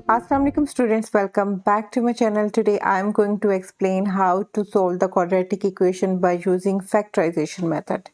Assalamualaikum students, welcome back to my channel. Today I am going to explain how to solve the quadratic equation by using factorization method.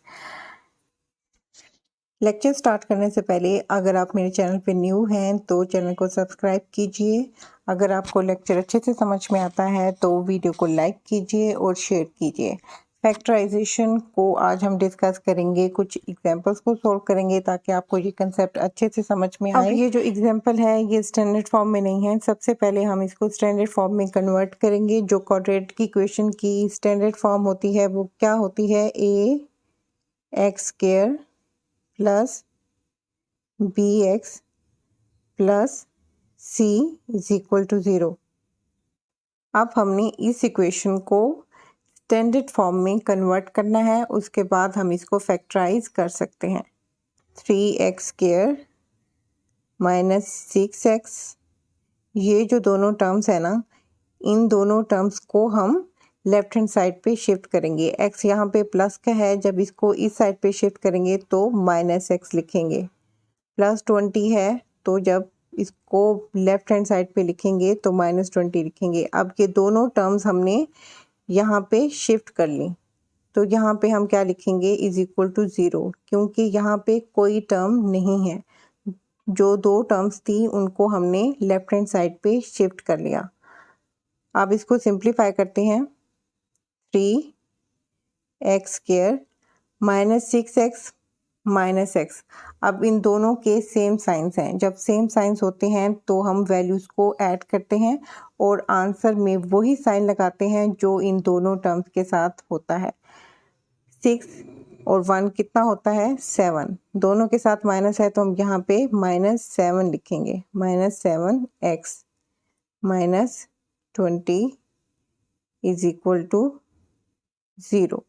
Lecture start करने से पहले अगर आप मेरे channel पे new हैं तो चैनल को सब्सक्राइब कीजिए। अगर आपको लेक्चर अच्छे से समझ में आता है तो वीडियो को लाइक कीजिए और शेयर कीजिए। फैक्टराइजेशन को आज हम डिस्कस करेंगे, कुछ एग्जांपल्स को सॉल्व करेंगे ताकि आपको ये कंसेप्ट अच्छे से समझ में आए। अब ये जो एग्जांपल है ये स्टैंडर्ड फॉर्म में नहीं है। सबसे पहले हम इसको स्टैंडर्ड फॉर्म में कन्वर्ट करेंगे। जो क्वाड्रेटिक इक्वेशन की स्टैंडर्ड फॉर्म होती है वो क्या होती है? A X square plus B X plus C is equal to 0। अब हमने इस इक्वेशन को स्टैंडर्ड फॉर्म में कन्वर्ट करना है, उसके बाद हम इसको फैक्टराइज कर सकते हैं। 3x स्क्वायर माइनस 6x, ये जो दोनों टर्म्स है ना, इन दोनों टर्म्स को हम लेफ्ट हैंड साइड पे शिफ्ट करेंगे। x यहाँ पे प्लस का है, जब इसको इस साइड पे शिफ्ट करेंगे तो माइनस x लिखेंगे। प्लस 20 है तो जब इसको लेफ्ट हैंड साइड पे लिखेंगे तो माइनस 20 लिखेंगे। अब ये दोनों टर्म्स हमने यहाँ पे शिफ्ट कर ली तो यहाँ पे हम क्या लिखेंगे? इज इक्वल टू 0, क्योंकि यहाँ पे कोई टर्म नहीं है। जो दो टर्म्स थी उनको हमने लेफ्ट हैंड साइड पे शिफ्ट कर लिया। अब इसको सिंप्लीफाई करते हैं। 3x square minus 6x minus x. अब इन दोनों के सेम साइंस हैं। जब सेम साइंस होते हैं तो हम वैल्यूज़ को ऐड करते हैं और आंसर में वही साइन लगाते हैं जो इन दोनों टर्म्स के साथ होता है। 6 और 1 कितना होता है? 7। दोनों के साथ माइनस है तो हम यहाँ पे -7 लिखेंगे। -7x minus 20 is equal to 0।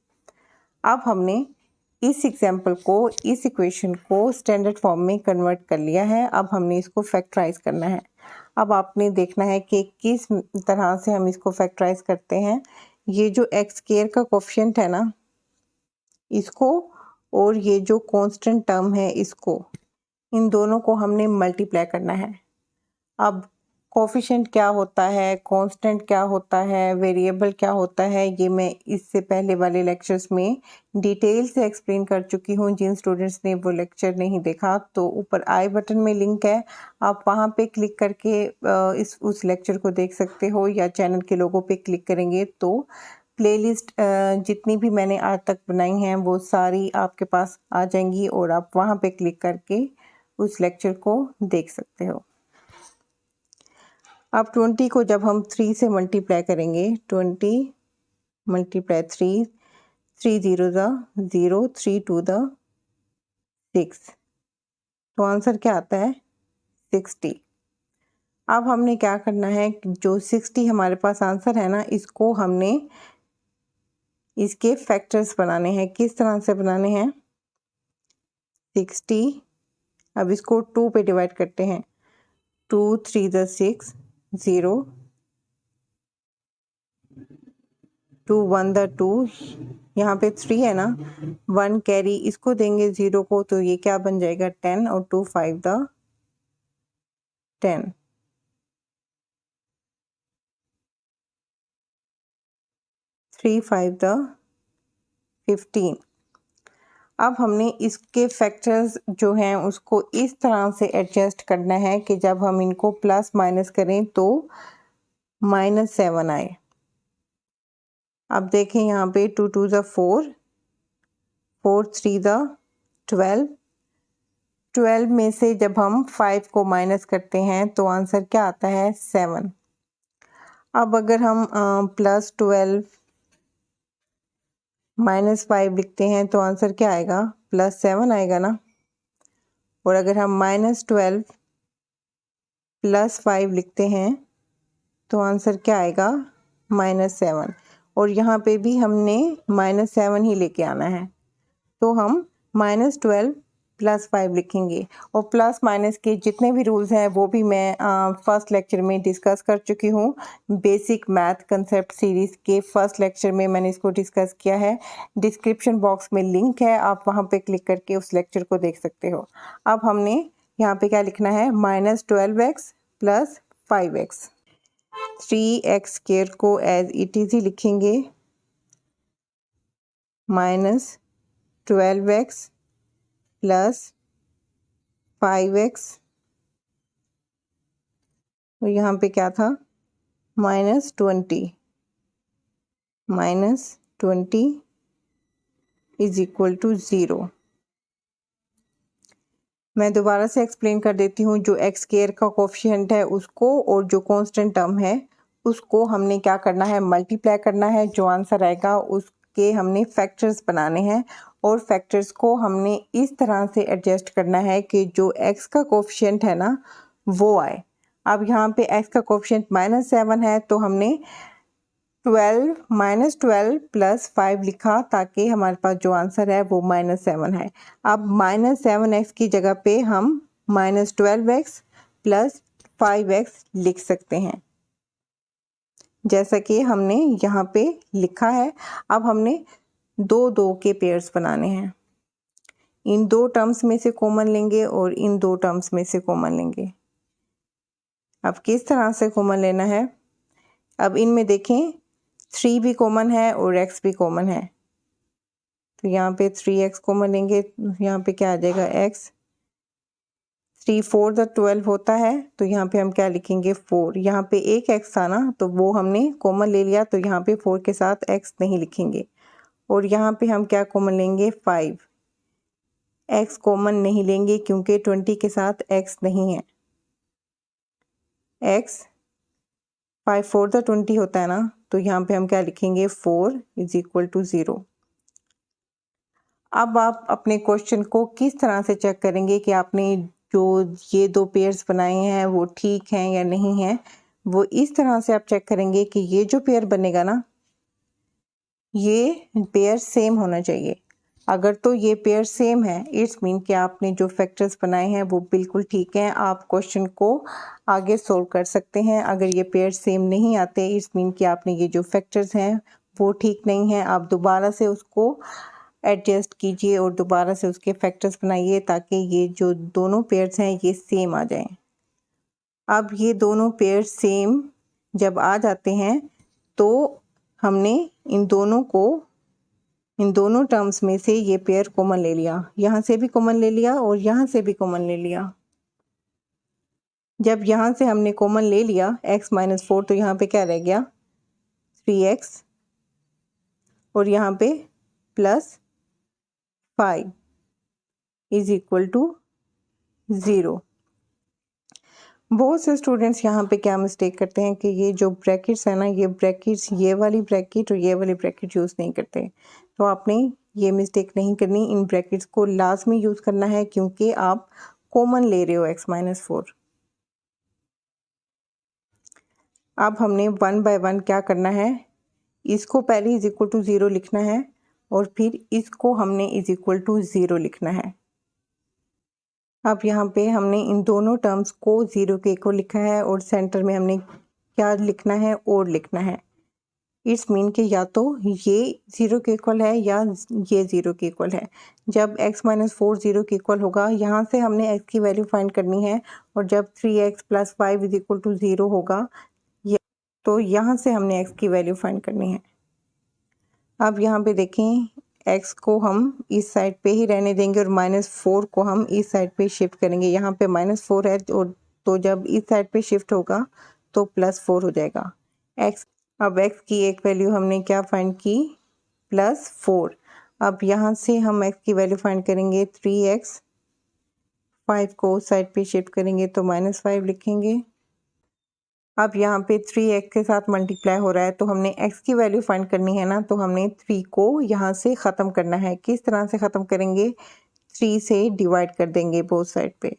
अब हमने इस एग्जाम्पल को, इस इक्वेशन को स्टैंडर्ड फॉर्म में कन्वर्ट कर लिया है। अब हमने इसको फैक्टराइज करना है। अब आपने देखना है कि किस तरह से हम इसको फैक्टराइज करते हैं। ये जो एक्स स्क्वायर का कोफिशिएंट है ना, इसको और ये जो कांस्टेंट टर्म है इसको, इन दोनों को हमने मल्टीप्लाई करना है। अब कोफिशिएंट क्या होता है, कांस्टेंट क्या होता है, वेरिएबल क्या होता है, ये मैं इससे पहले वाले लेक्चर्स में डिटेल से एक्सप्लेन कर चुकी हूँ। जिन स्टूडेंट्स ने वो लेक्चर नहीं देखा तो ऊपर आई बटन में लिंक है, आप वहाँ पे क्लिक करके उस लेक्चर को देख सकते हो, या चैनल के लोगों पे क्लिक करेंगे तो प्लेलिस्ट जितनी भी मैंने आज तक बनाई हैं वो सारी आपके पास आ जाएंगी और आप वहाँ पे क्लिक करके उस लेक्चर को देख सकते हो। अब 20 को जब हम 3 से मल्टीप्लाई करेंगे, 20 मल्टीप्लाई 3, 3 0 0, 3 2 6, तो आंसर क्या आता है? 60। अब हमने क्या करना है, जो 60 हमारे पास आंसर है ना, इसको हमने इसके फैक्टर्स बनाने हैं। किस तरह से बनाने हैं? 60, अब इसको 2 पे डिवाइड करते हैं। 2 3 6, 0, 2 1 2, यहाँ पे 3 है ना, 1 कैरी, इसको देंगे 0 को तो ये क्या बन जाएगा? 10, और 2 5 10, 3 5 15। अब हमने इसके फैक्टर्स जो हैं उसको इस तरह से एडजस्ट करना है कि जब हम इनको प्लस माइनस करें तो -7 आए। अब देखें यहाँ पे 2 2 4, 4 3 12, 12 में से जब हम 5 को माइनस करते हैं तो आंसर क्या आता है? 7। अब अगर हम +12 -5 लिखते हैं तो आंसर क्या आएगा? +7 आएगा ना। और अगर हम -12 +5 लिखते हैं तो आंसर क्या आएगा? -7। और यहाँ पे भी हमने -7 ही लेके आना है, तो हम -12 प्लस 5 लिखेंगे। और प्लस माइनस के जितने भी रूल्स हैं वो भी मैं फर्स्ट लेक्चर में डिस्कस कर चुकी हूँ। बेसिक मैथ कंसेप्ट सीरीज़ के फर्स्ट लेक्चर में मैंने इसको डिस्कस किया है। डिस्क्रिप्शन बॉक्स में लिंक है, आप वहाँ पे क्लिक करके उस लेक्चर को देख सकते हो। अब हमने यहाँ पे क्या लिखना है, -12x प्लस 5x। 3x² को एज इट इज़ ही लिखेंगे, -12x प्लस 5x। और यहाँ पे क्या था, -20 इज इक्वल टू 0। मैं दोबारा से एक्सप्लेन कर देती हूँ। जो x² का कोफिशिएंट है उसको और जो कांस्टेंट टर्म है उसको हमने क्या करना है, मल्टीप्लाई करना है। जो आंसर आएगा उसके हमने फैक्टर्स बनाने हैं और फैक्टर्स को हमने इस तरह से एडजस्ट करना है कि जो x का कोफिशिएंट है ना वो आए। अब यहाँ पे x का कोफिशिएंट -7 है तो हमने 12 प्लस 5 लिखा ताकि हमारे पास जो आंसर है वो -7 है। अब -7x की जगह पे हम -12x प्लस 5x लिख सकते हैं, जैसा कि हमने यहाँ पे लिखा है। अब हमने 2 के पेयर्स बनाने हैं। इन 2 टर्म्स में से कॉमन लेंगे और इन 2 टर्म्स में से कॉमन लेंगे। अब किस तरह से कॉमन लेना है, अब इनमें देखें 3 भी कॉमन है और x भी कॉमन है, तो यहाँ पे 3x कॉमन लेंगे। यहाँ पे क्या आ जाएगा, x। 3 4 12 होता है तो यहाँ पे हम क्या लिखेंगे, 4। यहाँ पे एक x था ना तो वो हमने कॉमन ले लिया, तो यहाँ पे 4 के साथ x नहीं लिखेंगे। और यहाँ पे हम क्या कॉमन लेंगे, 5। x कॉमन नहीं लेंगे क्योंकि 20 के साथ x नहीं है। x 5 4 20 होता है ना, तो यहाँ पे हम क्या लिखेंगे, 4 इज इक्वल टू 0। अब आप अपने क्वेश्चन को किस तरह से चेक करेंगे कि आपने जो ये 2 पेयर्स बनाए हैं वो ठीक हैं या नहीं हैं, वो इस तरह से आप चेक करेंगे कि ये जो पेयर बनेगा ना ये पेयर सेम होना चाहिए। अगर तो ये पेयर सेम है इट्स मीन कि आपने जो फैक्टर्स बनाए हैं वो बिल्कुल ठीक हैं, आप क्वेश्चन को आगे सोल्व कर सकते हैं। अगर ये पेयर सेम नहीं आते इट्स मीन कि आपने ये जो फैक्टर्स हैं वो ठीक नहीं हैं। आप दोबारा से उसको एडजस्ट कीजिए और दोबारा से उसके फैक्टर्स बनाइए ताकि ये जो दोनों पेयर्स हैं ये सेम आ जाएं। अब ये दोनों पेयर सेम जब आ जाते हैं तो हमने इन दोनों टर्म्स में से ये पेयर कॉमन ले लिया, यहाँ से भी कॉमन ले लिया और यहाँ से भी कॉमन ले लिया। जब यहाँ से हमने कॉमन ले लिया x - 4 तो यहाँ पे क्या रह गया, 3x और यहाँ पे प्लस 5 इज इक्वल टू 0। बहुत से स्टूडेंट्स यहाँ पे क्या मिस्टेक करते हैं कि ये जो ब्रैकेट्स है ना, ये ब्रैकेट्स ये वाली ब्रैकेट और ये वाली ब्रैकेट यूज़ नहीं करते। तो आपने ये मिस्टेक नहीं करनी, इन ब्रैकेट्स को लाजमी यूज़ करना है क्योंकि आप कॉमन ले रहे हो x - 4। अब हमने 1 बाय 1 क्या करना है, इसको पहले इज इक्वल टू 0 लिखना है और फिर इसको हमने इज इक्वल टू 0 लिखना है। अब यहाँ पे हमने इन दोनों टर्म्स को 0 के इक्वल लिखा है और सेंटर में हमने क्या लिखना है, और लिखना है। इट्स मीन कि या तो ये 0 के इक्वल है या ये 0 के इक्वल है। जब x - 4 0 के इक्वल होगा यहाँ से हमने x की वैल्यू फाइंड करनी है, और जब 3x + 5 इज इक्वल टू 0 होगा तो यहाँ से हमने x की वैल्यू फाइंड करनी है। अब यहाँ पे देखें x को हम इस साइड पे ही रहने देंगे और -4 को हम इस साइड पे शिफ्ट करेंगे। यहाँ पे -4 है और तो जब इस साइड पे शिफ्ट होगा तो +4 हो जाएगा x। अब x की एक वैल्यू हमने क्या फाइंड की, +4। अब यहाँ से हम x की वैल्यू फाइंड करेंगे 3x, 5 को उस साइड पे शिफ्ट करेंगे तो -5 लिखेंगे। अब यहाँ पे 3x के साथ मल्टीप्लाई हो रहा है तो हमने x की वैल्यू फाइंड करनी है ना, तो हमने 3 को यहाँ से ख़त्म करना है। किस तरह से ख़त्म करेंगे, 3 से डिवाइड कर देंगे बोथ साइड पे।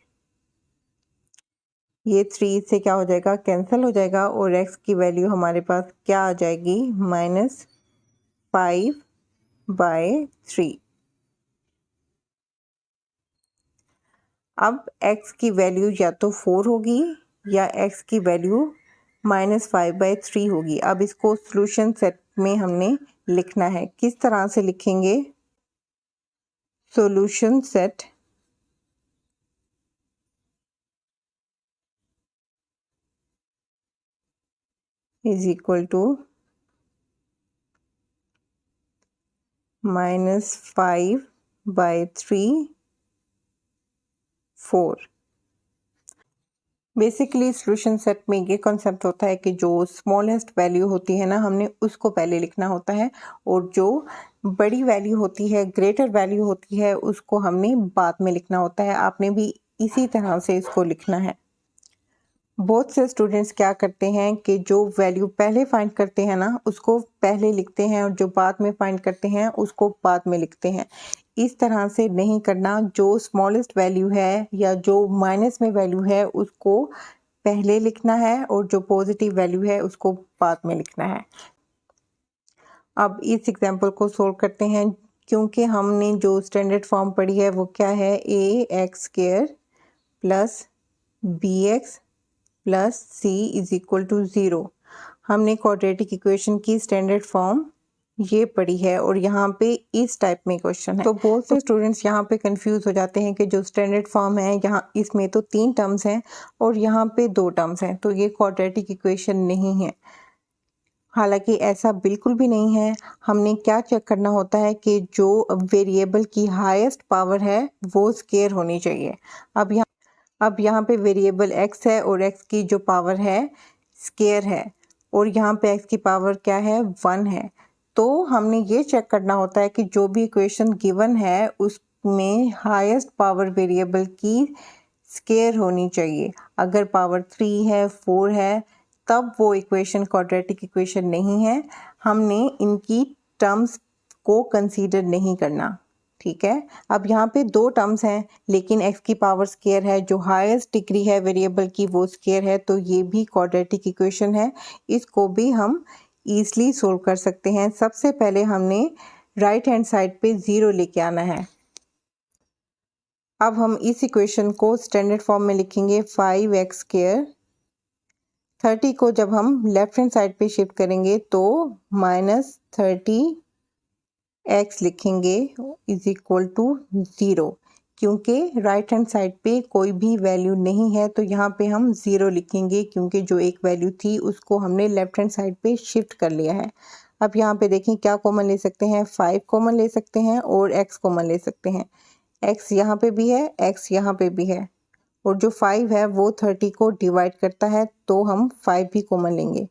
ये 3 से क्या हो जाएगा, कैंसिल हो जाएगा और x की वैल्यू हमारे पास क्या आ जाएगी, -5/3। अब x की वैल्यू या तो 4 होगी या x की वैल्यू -5/3 होगी। अब इसको सॉल्यूशन सेट में हमने लिखना है। किस तरह से लिखेंगे? Solution set is equal to -5/3 4। Basically solution set में ये कॉन्सेप्ट होता है कि जो स्मॉलेस्ट वैल्यू होती है ना, हमने उसको पहले लिखना होता है, और जो बड़ी वैल्यू होती है, ग्रेटर वैल्यू होती है, उसको हमने बाद में लिखना होता है। आपने भी इसी तरह से इसको लिखना है। बहुत से स्टूडेंट्स क्या करते हैं कि जो वैल्यू पहले फाइंड करते हैं ना, उसको पहले लिखते हैं, और जो बाद में फाइंड करते हैं उसको बाद में लिखते हैं। इस तरह से नहीं करना। जो स्मॉलेस्ट वैल्यू है या जो माइनस में वैल्यू है उसको पहले लिखना है, और जो पॉजिटिव वैल्यू है उसको बाद में लिखना है। अब इस एग्जांपल को सोल्व करते हैं। क्योंकि हमने जो स्टैंडर्ड फॉर्म पढ़ी है वो क्या है, ax² plus bx plus c is equal to 0। हमने क्वाड्रेटिक इक्वेशन की स्टैंडर्ड फॉर्म ये पढ़ी है, और यहाँ पे इस टाइप में क्वेश्चन है। तो बहुत से स्टूडेंट्स यहाँ पे कंफ्यूज हो जाते हैं कि जो स्टैंडर्ड फॉर्म है, यहाँ इसमें तो 3 टर्म्स हैं और यहाँ पे 2 टर्म्स हैं, तो ये क्वाड्रेटिक इक्वेशन नहीं है। हालांकि ऐसा बिल्कुल भी नहीं है। हमने क्या चेक करना होता है कि जो वेरिएबल की हाईएस्ट पावर है वो स्केयर होनी चाहिए। अब यहाँ पे वेरिएबल x है और x की जो पावर है स्केयर है, और यहाँ पे x की पावर क्या है, 1 है। तो हमने ये चेक करना होता है कि जो भी इक्वेशन गिवन है उसमें हाईएस्ट पावर वेरिएबल की स्केयर होनी चाहिए। अगर पावर 3 है, 4 है, तब वो इक्वेशन क्वाड्रेटिक इक्वेशन नहीं है। हमने इनकी टर्म्स को कंसीडर नहीं करना। ठीक है। अब यहाँ पे 2 टर्म्स हैं, लेकिन x की पावर स्केयर है, जो हाईएस्ट डिग्री है वेरिएबल की वो स्केयर है, तो ये भी क्वाड्रेटिक इक्वेशन है। इसको भी हम ईजिली सोल्व कर सकते हैं। सबसे पहले हमने राइट हैंड साइड पे 0 लेके आना है। अब हम इस इक्वेशन को स्टैंडर्ड फॉर्म में लिखेंगे 5x²। 30 को जब हम लेफ्ट हैंड साइड पे शिफ्ट करेंगे तो -30x लिखेंगे इज इक्वल टू 0। क्योंकि राइट हैंड साइड पे कोई भी वैल्यू नहीं है तो यहाँ पे हम 0 लिखेंगे, क्योंकि जो एक वैल्यू थी उसको हमने लेफ्ट हैंड साइड पे शिफ्ट कर लिया है। अब यहाँ पे देखें क्या कॉमन ले सकते हैं, 5 कॉमन ले सकते हैं और x कॉमन ले सकते हैं। x यहाँ पे भी है, x यहाँ पे भी है, और जो 5 है वो 30 को डिवाइड करता है, तो हम 5 भी कॉमन लेंगे।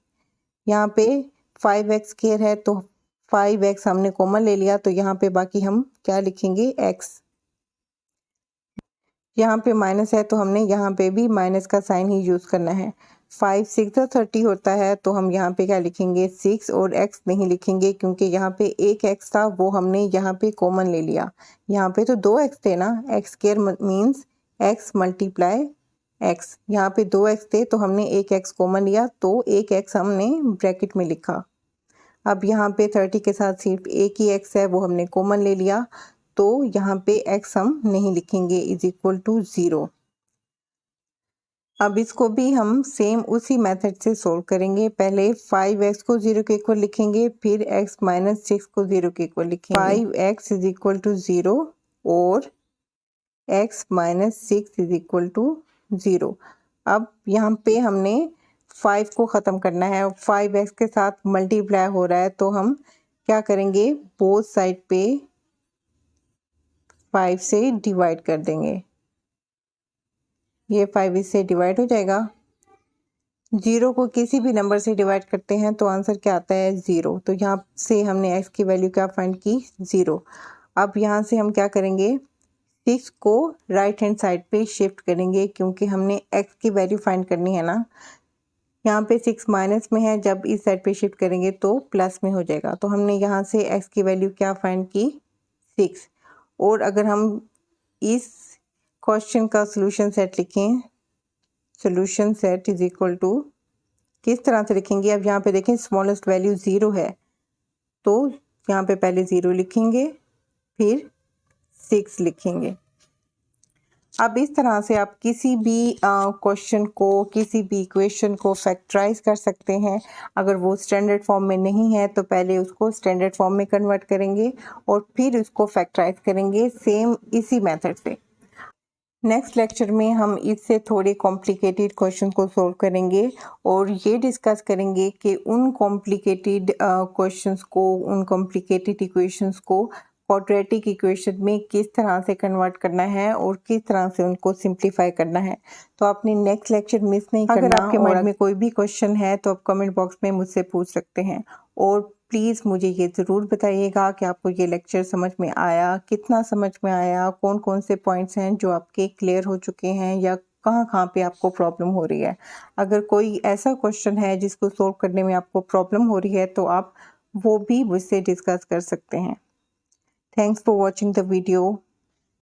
यहाँ पे 5x² है तो 5x हमने कॉमन ले लिया, तो यहाँ पे बाकी हम क्या लिखेंगे, x। यहाँ पे माइनस है तो हमने यहाँ पे भी माइनस का साइन ही यूज़ करना है। 5 6 30 होता है, तो हम यहाँ पे क्या लिखेंगे, 6, और x नहीं लिखेंगे क्योंकि यहाँ पे एक x था वो हमने यहाँ पे कॉमन ले लिया। यहाँ पे तो 2x थे ना, x² means x multiply x। यहाँ पे 2x थे तो हमने एक x कॉमन लिया, तो एक x हमने ब्रैकेट में लिखा। अब यहाँ पे 30 के साथ सिर्फ एक ही x है, वो हमने कॉमन ले लिया, तो यहाँ पे x हम नहीं लिखेंगे इज इक्वल टू 0। अब इसको भी हम सेम उसी मेथड से सोल्व करेंगे। पहले 5x को 0 के इक्वल लिखेंगे, फिर x - 6 को 0 के इक्वल लिखेंगे। 5x इज इक्वल टू 0 और x - 6 इज इक्वल टू 0। अब यहाँ पे हमने 5 को ख़त्म करना है, 5x के साथ मल्टीप्लाई हो रहा है, तो हम क्या करेंगे, बोथ साइड पे 5 से डिवाइड कर देंगे। ये 5 इससे डिवाइड हो जाएगा। 0 को किसी भी नंबर से डिवाइड करते हैं तो आंसर क्या आता है, 0। तो यहाँ से हमने x की वैल्यू क्या फाइंड की, 0। अब यहाँ से हम क्या करेंगे, 6 को राइट हैंड साइड पे शिफ्ट करेंगे, क्योंकि हमने x की वैल्यू फाइंड करनी है ना। यहाँ पे 6 माइनस में है, जब इस साइड पे शिफ्ट करेंगे तो प्लस में हो जाएगा। तो हमने यहाँ से x की वैल्यू क्या फाइंड की, 6। और अगर हम इस क्वेश्चन का सॉल्यूशन सेट लिखें, solution set is equal to, किस तरह से लिखेंगे, अब यहाँ पे देखें स्मॉलेस्ट वैल्यू 0 है, तो यहाँ पे पहले 0 लिखेंगे, फिर 6 लिखेंगे। अब इस तरह से आप किसी भी क्वेश्चन को, किसी भी इक्वेशन को फैक्टराइज कर सकते हैं। अगर वो स्टैंडर्ड फॉर्म में नहीं है तो पहले उसको स्टैंडर्ड फॉर्म में कन्वर्ट करेंगे और फिर उसको फैक्टराइज करेंगे सेम इसी मेथड से। नेक्स्ट लेक्चर में हम इससे थोड़े कॉम्प्लिकेटेड क्वेश्चन को सॉल्व करेंगे और ये डिस्कस करेंगे कि उन कॉम्प्लिकेटेड क्वेश्चंस को, उन कॉम्प्लिकेटेड इक्वेशंस को क्वाड्रेटिक इक्वेशन में किस तरह से कन्वर्ट करना है और किस तरह से उनको सिंप्लीफाई करना है। तो आपने नेक्स्ट लेक्चर मिस नहीं करना। अगर आपके माइंड में कोई भी क्वेश्चन है तो आप कमेंट बॉक्स में मुझसे पूछ सकते हैं और प्लीज़ मुझे ये ज़रूर बताइएगा कि आपको ये लेक्चर समझ में आया, कितना समझ में आया, कौन कौन से पॉइंट्स हैं जो आपके क्लियर हो चुके हैं या कहाँ कहाँ पे आपको प्रॉब्लम हो रही है। अगर कोई ऐसा क्वेश्चन है जिसको सॉल्व करने में आपको प्रॉब्लम हो रही है तो आप वो भी मुझसे डिस्कस कर सकते हैं। Thanks for watching the video.